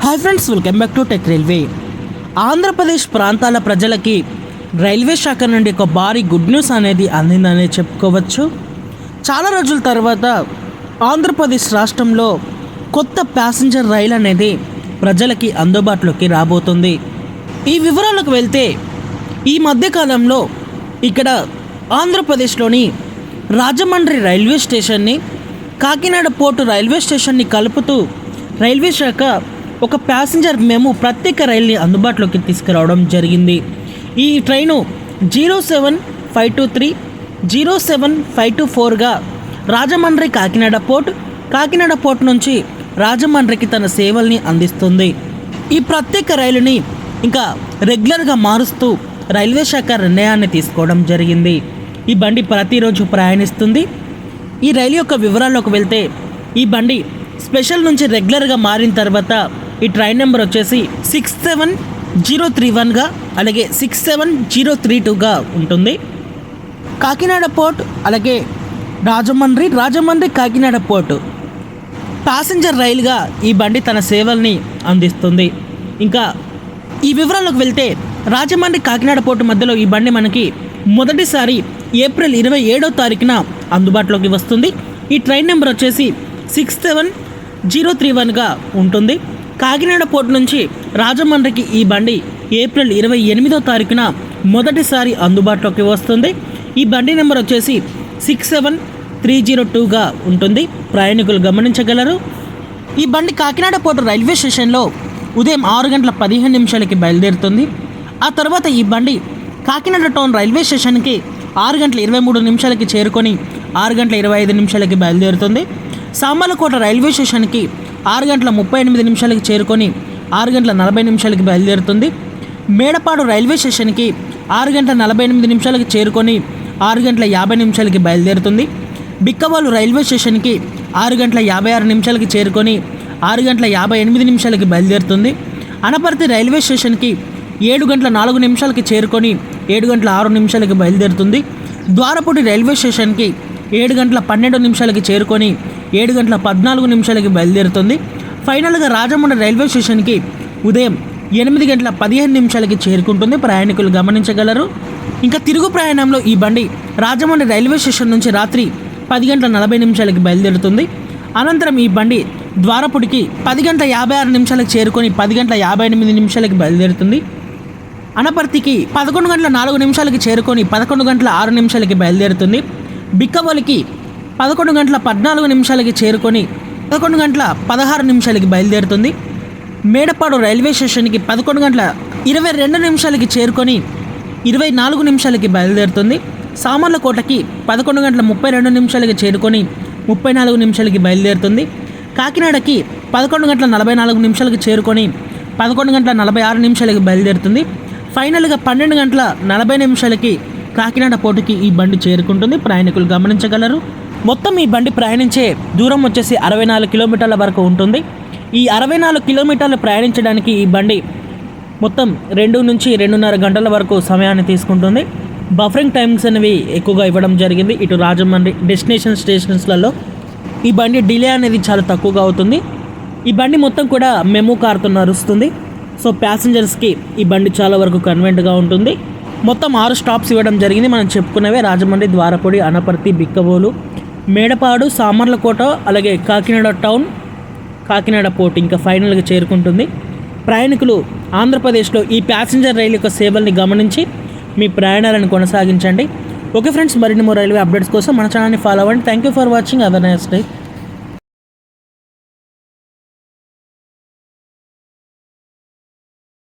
Hi friends, welcome back to tech railway. Andhra Pradesh ప్రాంతాల ప్రజలకి railway శాఖ నుండి ఒక భారీ గుడ్ న్యూస్ అనేది అందిందనే చెప్పుకోవచ్చు. చాలా రోజుల తర్వాత ఆంధ్రప్రదేశ్ రాష్ట్రంలో కొత్త ప్యాసింజర్ రైలు అనేది ప్రజలకి అందుబాటులోకి రాబోతుంది. ఈ వివరాలకు వెళ్తే ఈ మధ్యకాలంలో ఇక్కడ ఆంధ్రప్రదేశ్లోని రాజమండ్రి రైల్వే స్టేషన్ని కాకినాడ పోర్టు రైల్వే స్టేషన్ని కలుపుతూ రైల్వే శాఖ ఒక ప్యాసింజర్ మెము ప్రత్యేక రైలుని అందుబాటులోకి తీసుకురావడం జరిగింది. ఈ ట్రైను 07523 07524గా రాజమండ్రి కాకినాడ పోర్ట్ నుంచి రాజమండ్రికి తన సేవల్ని అందిస్తుంది. ఈ ప్రత్యేక రైలుని ఇంకా రెగ్యులర్గా మారుస్తూ రైల్వే శాఖ నిర్ణయాన్ని తీసుకోవడం జరిగింది. ఈ బండి ప్రతిరోజు ప్రయాణిస్తుంది. ఈ రైలు యొక్క వివరాల్లోకి వెళ్తే ఈ బండి స్పెషల్ నుంచి రెగ్యులర్గా మారిన తర్వాత ఈ ట్రైన్ నెంబర్ వచ్చేసి 67031గా అలాగే 67032గా ఉంటుంది. కాకినాడ పోర్ట్ అలాగే రాజమండ్రి కాకినాడ పోర్టు ప్యాసింజర్ రైలుగా ఈ బండి తన సేవల్ని అందిస్తుంది. ఇంకా ఈ వివరాల్లోకి వెళ్తే రాజమండ్రి కాకినాడ పోర్టు మధ్యలో ఈ బండి మనకి మొదటిసారి ఏప్రిల్ 27వ తారీఖున అందుబాటులోకి వస్తుంది. ఈ ట్రైన్ నెంబర్ వచ్చేసి 67031గా ఉంటుంది. కాకినాడ పోర్టు నుంచి రాజమండ్రికి ఈ బండి ఏప్రిల్ 28వ తారీఖున మొదటిసారి అందుబాటులోకి వస్తుంది. ఈ బండి నెంబర్ వచ్చేసి 67302గా ఉంటుంది. ప్రయాణికులు గమనించగలరు. ఈ బండి కాకినాడ పోర్టు రైల్వే స్టేషన్లో ఉదయం 6:15 బయలుదేరుతుంది. ఆ తర్వాత ఈ బండి కాకినాడ టౌన్ రైల్వే స్టేషన్కి 6:23 చేరుకొని 6:25 బయలుదేరుతుంది. సామర్లకోట రైల్వే స్టేషన్కి 6:38 చేరుకొని 6:40 బయలుదేరుతుంది. మేడపాడు రైల్వే స్టేషన్కి 6:48 చేరుకొని 6:50 బయలుదేరుతుంది. బిక్కవోలు రైల్వే స్టేషన్కి 6:56 చేరుకొని 6:58 బయలుదేరుతుంది. అనపర్తి రైల్వే స్టేషన్కి 7:04 చేరుకొని 7:06 బయలుదేరుతుంది. ద్వారపూడి రైల్వే స్టేషన్కి 7:12 చేరుకొని 7:14 బయలుదేరుతుంది. ఫైనల్గా రాజమండ్రి రైల్వే స్టేషన్కి ఉదయం 8:15 చేరుకుంటుంది. ప్రయాణికులు గమనించగలరు. ఇంకా తిరుగు ప్రయాణంలో ఈ బండి రాజమండ్రి రైల్వే స్టేషన్ నుంచి రాత్రి 10:40 బయలుదేరుతుంది. అనంతరం ఈ బండి ద్వారపుడికి 10:56 చేరుకొని 10:58 బయలుదేరుతుంది. అనపర్తికి 11:04 చేరుకొని 11:06 బయలుదేరుతుంది. బిక్కవోలికి 11:14 చేరుకొని 11:16 బయలుదేరుతుంది. మేడపాడు రైల్వే స్టేషన్కి 11:22 చేరుకొని 24 బయలుదేరుతుంది. సామర్లకోటకి 11:32 చేరుకొని 34 బయలుదేరుతుంది. కాకినాడకి 11:44 చేరుకొని 11:46 బయలుదేరుతుంది. ఫైనల్గా 12:40 కాకినాడ పోర్టుకి ఈ బండి చేరుకుంటుంది. ప్రయాణికులు గమనించగలరు. మొత్తం ఈ బండి ప్రయాణించే దూరం వచ్చేసి 64 కిలోమీటర్ల వరకు ఉంటుంది. ఈ 64 కిలోమీటర్లు ప్రయాణించడానికి ఈ బండి మొత్తం 2 నుంచి 2.5 గంటల వరకు సమయాన్ని తీసుకుంటుంది. బఫరింగ్ టైమ్స్ అనేవి ఎక్కువగా ఇవ్వడం జరిగింది. ఇటు రాజమండ్రి డెస్టినేషన్ స్టేషన్స్లలో ఈ బండి డిలే అనేది చాలా తక్కువగా అవుతుంది. ఈ బండి మొత్తం కూడా మెమూ కార్తో నడుస్తుంది. సో ప్యాసింజర్స్కి ఈ బండి చాలా వరకు కన్వీనియంట్గా ఉంటుంది. మొత్తం 6 స్టాప్స్ ఇవ్వడం జరిగింది. మనం చెప్పుకున్నవే రాజమండ్రి, ద్వారపూడి, అనపర్తి, బిక్కవోలు, మేడపాడు, సామర్లకోట అలాగే కాకినాడ టౌన్, కాకినాడ పోర్ట్ ఇంకా ఫైనల్గా చేరుకుంటుంది. ప్రయాణికులు ఆంధ్రప్రదేశ్లో ఈ ప్యాసింజర్ రైలు యొక్క సేవల్ని గమనించి మీ ప్రయాణాలను కొనసాగించండి. ఓకే ఫ్రెండ్స్, మరిన్ని రైల్వే అప్డేట్స్ కోసం మన ఛానల్ని ఫాలో అవ్వండి. Thank you for watching. Have a nice day.